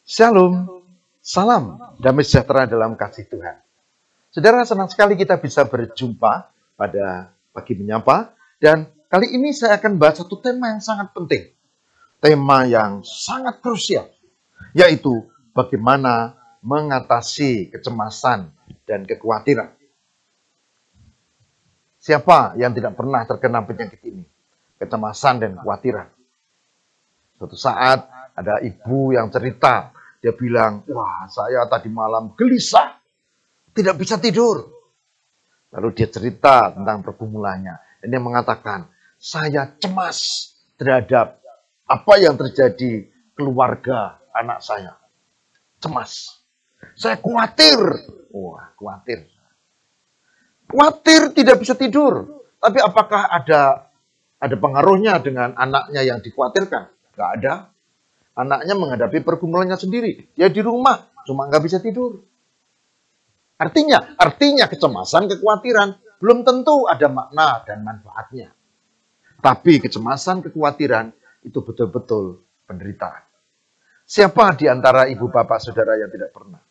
Shalom, salam damai sejahtera dalam kasih Tuhan. Saudara, senang sekali kita bisa berjumpa pada Pagi Menyapa. Dan kali ini saya akan bahas satu tema yang sangat penting. Tema yang sangat krusial, yaitu bagaimana mengatasi kecemasan dan kekhawatiran. Siapa yang tidak pernah terkena penyakit ini? Kecemasan dan kekhawatiran. Suatu saat ada ibu yang cerita, dia bilang, wah saya tadi malam gelisah, tidak bisa tidur. Lalu dia cerita tentang pergumulannya. Dan dia mengatakan, saya cemas terhadap apa yang terjadi keluarga anak saya. Cemas. Saya khawatir. Wah, khawatir. Khawatir tidak bisa tidur. Tapi apakah ada pengaruhnya dengan anaknya yang dikhawatirkan? Gak ada. Anaknya menghadapi pergumulannya sendiri. Dia di rumah, cuma nggak bisa tidur. Artinya kecemasan, kekhawatiran belum tentu ada makna dan manfaatnya. Tapi kecemasan, kekhawatiran itu betul-betul penderitaan. Siapa di antara ibu bapak saudara yang tidak pernah?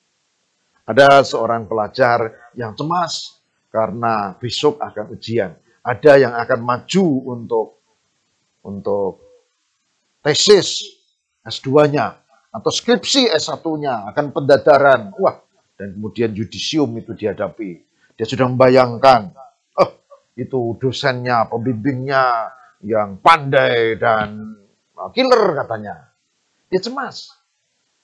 Ada seorang pelajar yang cemas karena besok akan ujian. Ada yang akan maju untuk tesis S2-nya atau skripsi S1-nya akan pendadaran. Wah, dan kemudian yudisium itu dihadapi. Dia sudah membayangkan, itu dosennya, pembimbingnya yang pandai dan killer katanya. Dia cemas.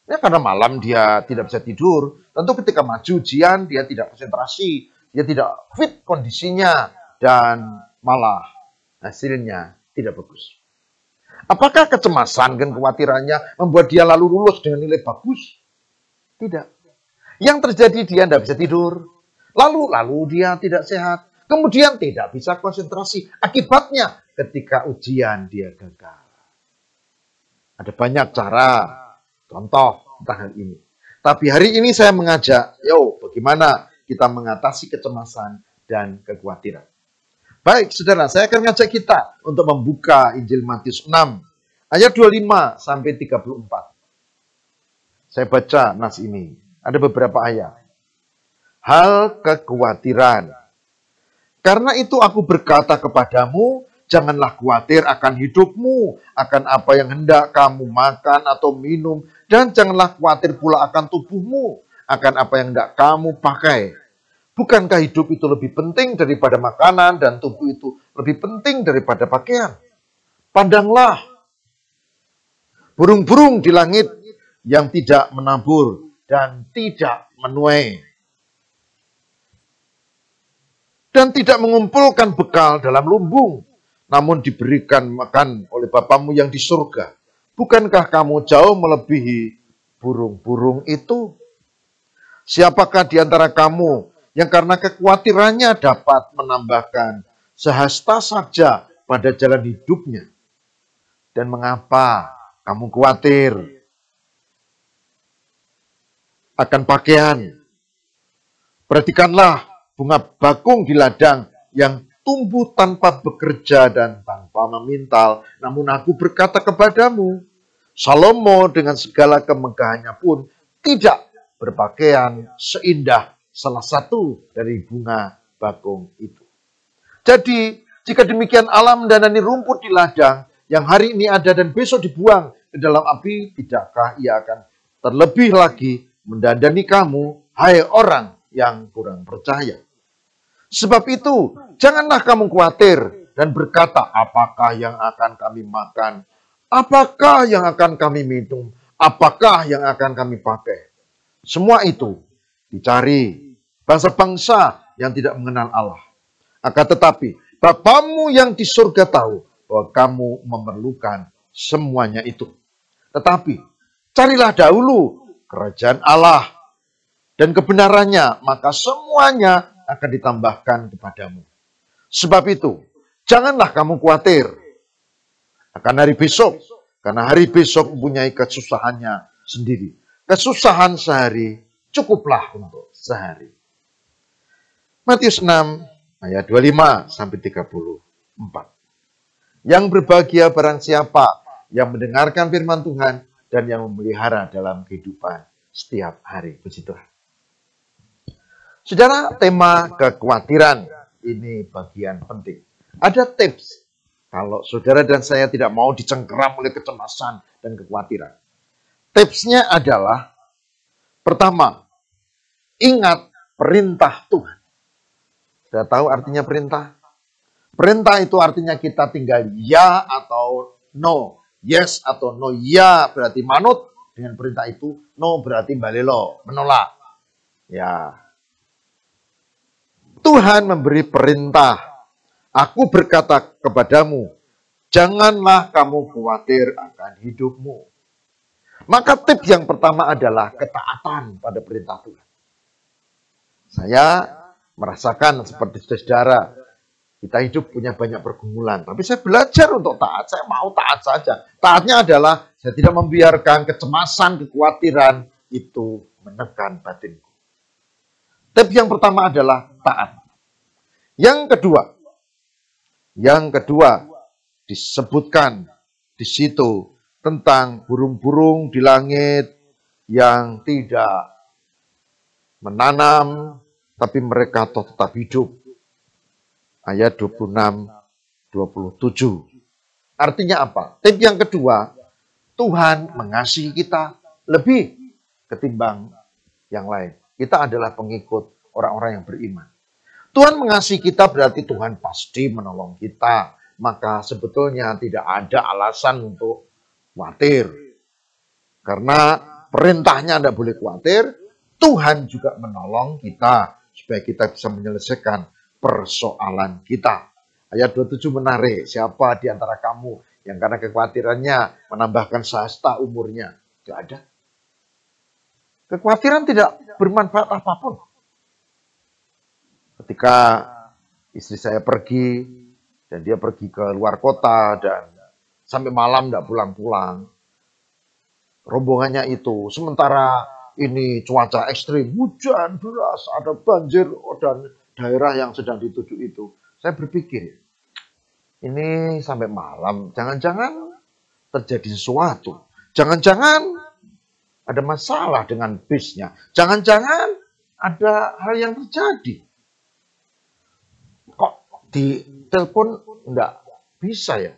Ya, karena malam dia tidak bisa tidur. Tentu ketika maju ujian dia tidak konsentrasi, dia tidak fit kondisinya dan malah hasilnya tidak bagus. Apakah kecemasan dan kekhawatirannya membuat dia lalu lulus dengan nilai bagus? Tidak. Yang terjadi dia tidak bisa tidur. Lalu dia tidak sehat. Kemudian tidak bisa konsentrasi. Akibatnya ketika ujian dia gagal. Ada banyak cara, contoh tentang hal ini. Tapi hari ini saya mengajak, bagaimana kita mengatasi kecemasan dan kekhawatiran. Baik, saudara, saya akan ngajak kita untuk membuka Injil Matius 6, ayat 25 sampai 34. Saya baca nas ini. Ada beberapa ayat. Hal kekhawatiran. Karena itu aku berkata kepadamu, janganlah khawatir akan hidupmu, akan apa yang hendak kamu makan atau minum, dan janganlah khawatir pula akan tubuhmu, akan apa yang hendak kamu pakai. Bukankah hidup itu lebih penting daripada makanan dan tubuh itu lebih penting daripada pakaian? Pandanglah burung-burung di langit yang tidak menabur dan tidak menuai dan tidak mengumpulkan bekal dalam lumbung, namun diberikan makan oleh Bapamu yang di surga. Bukankah kamu jauh melebihi burung-burung itu? Siapakah di antara kamu yang karena kekhawatirannya dapat menambahkan sehasta saja pada jalan hidupnya? Dan mengapa kamu khawatir akan pakaian? Perhatikanlah bunga bakung di ladang yang tumbuh tanpa bekerja dan tanpa memintal. Namun aku berkata kepadamu, Salomo dengan segala kemegahannya pun tidak berpakaian seindah salah satu dari bunga bakung itu. Jadi, jika demikian Allah mendandani rumput di ladang yang hari ini ada dan besok dibuang ke dalam api, tidakkah ia akan terlebih lagi mendandani kamu, hai orang yang kurang percaya? Sebab itu, janganlah kamu khawatir dan berkata, apakah yang akan kami makan? Apakah yang akan kami minum? Apakah yang akan kami pakai? Semua itu dicari bangsa-bangsa yang tidak mengenal Allah. Akan tetapi, Bapamu yang di surga tahu bahwa kamu memerlukan semuanya itu. Tetapi, carilah dahulu kerajaan Allah dan kebenarannya, maka semuanya akan ditambahkan kepadamu. Sebab itu, janganlah kamu khawatir akan hari besok, karena hari besok mempunyai kesusahannya sendiri. Kesusahan sehari cukuplah untuk sehari. Matius 6 ayat 25 sampai 34. Yang berbahagia barang siapa yang mendengarkan firman Tuhan dan yang memelihara dalam kehidupan setiap hari. Puji Tuhan. Saudara, tema kekhawatiran ini bagian penting. Ada tips kalau saudara dan saya tidak mau dicengkeram oleh kecemasan dan kekhawatiran. Tipsnya adalah, pertama, ingat perintah Tuhan. Sudah tahu artinya perintah? Perintah itu artinya kita tinggal ya atau no. Yes atau no. Ya berarti manut dengan perintah itu. No berarti balelo, menolak. Ya. Tuhan memberi perintah. Aku berkata kepadamu, janganlah kamu khawatir akan hidupmu. Maka tips yang pertama adalah ketaatan pada perintah Tuhan. Saya merasakan seperti saudara, kita hidup punya banyak pergumulan. Tapi saya belajar untuk taat, saya mau taat saja. Taatnya adalah saya tidak membiarkan kecemasan, kekhawatiran itu menekan batinku. Tips yang pertama adalah taat. Yang kedua disebutkan di situ tentang burung-burung di langit yang tidak menanam, tapi mereka tetap hidup. Ayat 26-27. Artinya apa? Tips yang kedua, Tuhan mengasihi kita lebih ketimbang yang lain. Kita adalah pengikut orang-orang yang beriman. Tuhan mengasihi kita berarti Tuhan pasti menolong kita. Maka sebetulnya tidak ada alasan untuk khawatir. Karena perintahnya tidak boleh khawatir. Tuhan juga menolong kita supaya kita bisa menyelesaikan persoalan kita. Ayat 27 menarik. Siapa di antara kamu yang karena kekhawatirannya menambahkan sehasta umurnya? Tidak ada. Kekhawatiran tidak bermanfaat apapun. Ketika istri saya pergi, dan dia pergi ke luar kota, dan sampai malam tidak pulang-pulang. Rombongannya itu, sementara ini cuaca ekstrim, hujan deras, ada banjir, dan daerah yang sedang dituju itu. Saya berpikir, ini sampai malam, jangan-jangan terjadi sesuatu. Jangan-jangan ada masalah dengan bisnya. Jangan-jangan ada hal yang terjadi. Kok di telepon enggak bisa ya?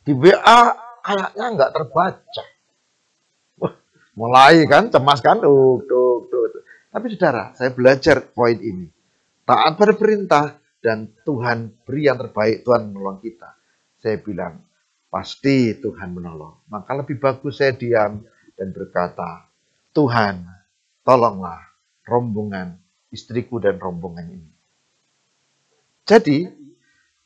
Di WA kayaknya enggak terbaca. Wah, mulai kan, cemas kan? Tapi saudara, saya belajar poin ini. Taat pada perintah dan Tuhan beri yang terbaik, Tuhan menolong kita. Saya bilang, pasti Tuhan menolong. Maka lebih bagus saya diam dan berkata, Tuhan, tolonglah rombongan istriku dan rombongan ini. Jadi,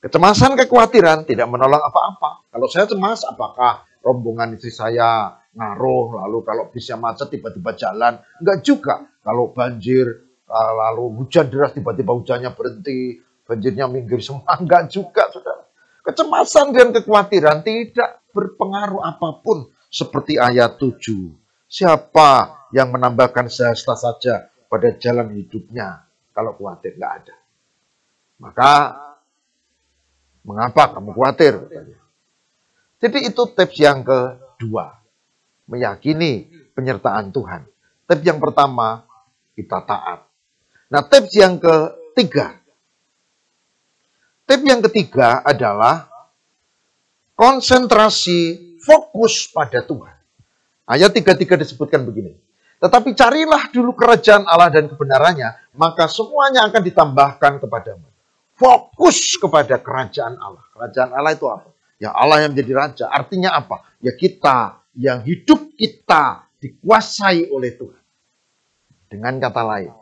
kecemasan, kekhawatiran tidak menolong apa-apa. Kalau saya cemas, apakah rombongan istri saya ngaruh, lalu kalau bisnya macet tiba-tiba jalan? Enggak juga. Kalau banjir, lalu hujan deras tiba-tiba hujannya berhenti, banjirnya minggir semua. Enggak juga, saudara. Kecemasan dan kekhawatiran tidak berpengaruh apapun. Seperti ayat 7. Siapa yang menambahkan sehasta saja pada jalan hidupnya kalau khawatir? Enggak ada. Maka, mengapa kamu khawatir? Jadi itu tips yang kedua. Meyakini penyertaan Tuhan. Tips yang pertama, kita taat. Nah, tips yang ketiga. Tips yang ketiga adalah konsentrasi fokus pada Tuhan. Ayat 33 disebutkan begini. Tetapi carilah dulu kerajaan Allah dan kebenarannya, maka semuanya akan ditambahkan kepadamu. Fokus kepada kerajaan Allah. Kerajaan Allah itu apa? Ya Allah yang menjadi raja. Artinya apa? Ya kita, yang hidup kita dikuasai oleh Tuhan. Dengan kata lain,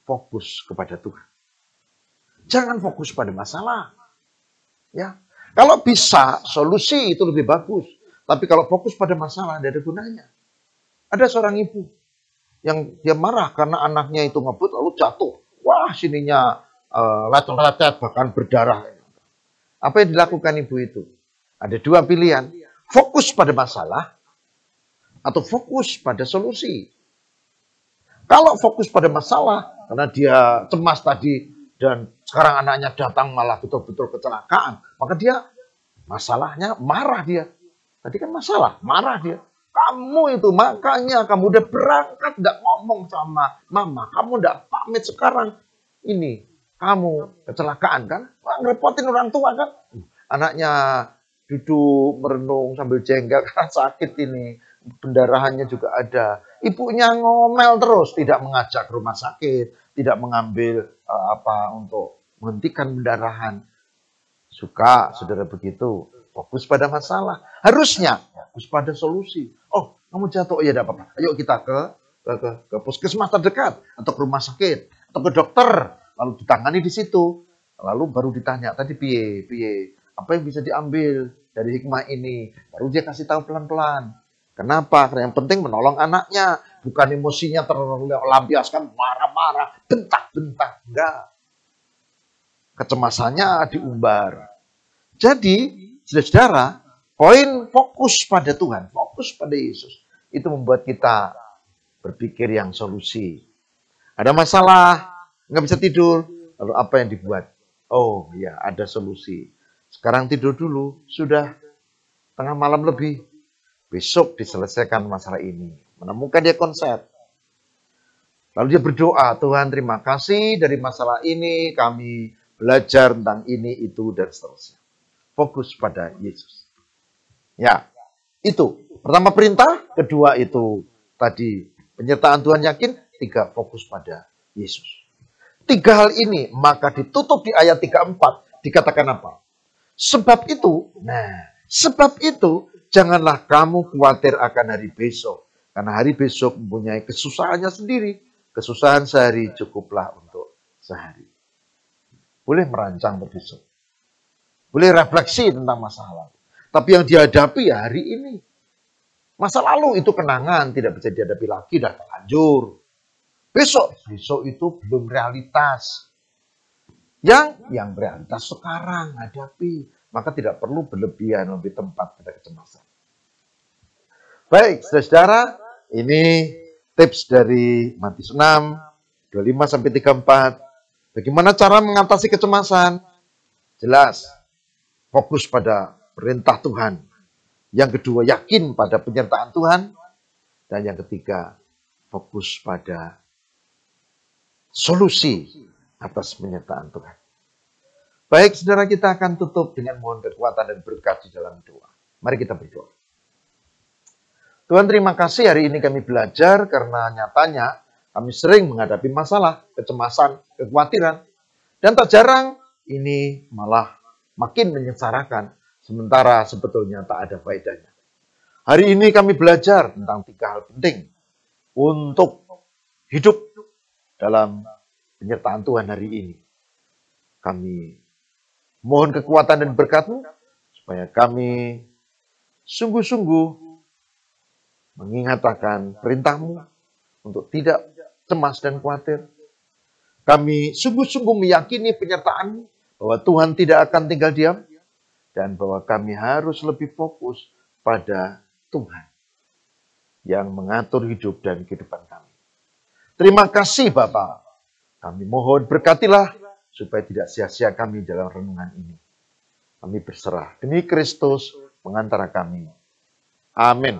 fokus kepada Tuhan. Jangan fokus pada masalah. Ya, kalau bisa solusi itu lebih bagus. Tapi kalau fokus pada masalah tidak ada gunanya. Ada seorang ibu yang dia marah karena anaknya itu ngebut lalu jatuh. Wah, sininya lecet-lecet bahkan berdarah. Apa yang dilakukan ibu itu? Ada dua pilihan. Fokus pada masalah atau fokus pada solusi. Kalau fokus pada masalah karena dia cemas tadi dan sekarang anaknya datang malah betul-betul kecelakaan, maka dia masalahnya marah dia. Tadi kan masalah, marah dia. Kamu itu makanya kamu udah berangkat nggak ngomong sama mama, kamu nggak pamit sekarang. Ini kamu kecelakaan kan? Wah, ngerepotin orang tua kan? Anaknya duduk merenung sambil jengkel karena sakit ini. Pendarahannya juga ada. Ibunya ngomel terus, tidak mengajak ke rumah sakit, tidak mengambil apa untuk menghentikan pendarahan. Suka, saudara begitu. Fokus pada masalah. Harusnya fokus pada solusi. Oh, kamu jatuh, ya tidak apa-apa. Ayo kita ke puskesmas terdekat atau ke rumah sakit atau ke dokter. Lalu ditangani di situ. Lalu baru ditanya tadi piye, apa yang bisa diambil dari hikmah ini. Baru dia kasih tahu pelan-pelan. Kenapa? Karena yang penting menolong anaknya, bukan emosinya terlampiaskan marah-marah, bentak-bentak. Enggak. Kecemasannya diumbar. Jadi, saudara, poin fokus pada Tuhan, fokus pada Yesus, itu membuat kita berpikir yang solusi. Ada masalah, nggak bisa tidur, lalu apa yang dibuat? Oh ya, ada solusi. Sekarang tidur dulu, sudah tengah malam lebih. Besok diselesaikan masalah ini. Menemukan dia konsep. Lalu dia berdoa, Tuhan terima kasih dari masalah ini, kami belajar tentang ini, itu, dan seterusnya. Fokus pada Yesus. Ya, itu. Pertama perintah, kedua itu tadi penyertaan Tuhan yakin, tiga fokus pada Yesus. Tiga hal ini maka ditutup di ayat 34 dikatakan apa? Sebab itu janganlah kamu khawatir akan hari besok. Karena hari besok mempunyai kesusahannya sendiri. Kesusahan sehari cukuplah untuk sehari. Boleh merancang untuk besok. Boleh refleksi tentang masa lalu. Tapi yang dihadapi ya hari ini. Masa lalu itu kenangan, tidak bisa dihadapi lagi, dah terlanjur. Besok itu belum realitas. Yang realitas sekarang hadapi. Maka tidak perlu berlebihan memberi tempat pada kecemasan. Baik, saudara, ini tips dari Matius 6, 25-34. Bagaimana cara mengatasi kecemasan? Jelas, fokus pada perintah Tuhan. Yang kedua, yakin pada penyertaan Tuhan. Dan yang ketiga, fokus pada solusi atas penyertaan Tuhan. Baik, saudara, kita akan tutup dengan mohon kekuatan dan berkat di dalam doa. Mari kita berdoa. Tuhan, terima kasih hari ini kami belajar karena nyatanya kami sering menghadapi masalah, kecemasan, kekhawatiran. Dan tak jarang ini malah makin menyengsarakan, sementara sebetulnya tak ada faedahnya. Hari ini kami belajar tentang tiga hal penting untuk hidup dalam penyertaan Tuhan hari ini. Kami mohon kekuatan dan berkat-Mu supaya kami sungguh-sungguh mengingat akan perintah-Mu untuk tidak cemas dan khawatir. Kami sungguh-sungguh meyakini penyertaan-Mu bahwa Tuhan tidak akan tinggal diam dan bahwa kami harus lebih fokus pada Tuhan yang mengatur hidup dan kehidupan kami. Terima kasih Bapa. Kami mohon berkatilah supaya tidak sia-sia kami dalam renungan ini. Kami berserah demi Kristus mengantara kami. Amin.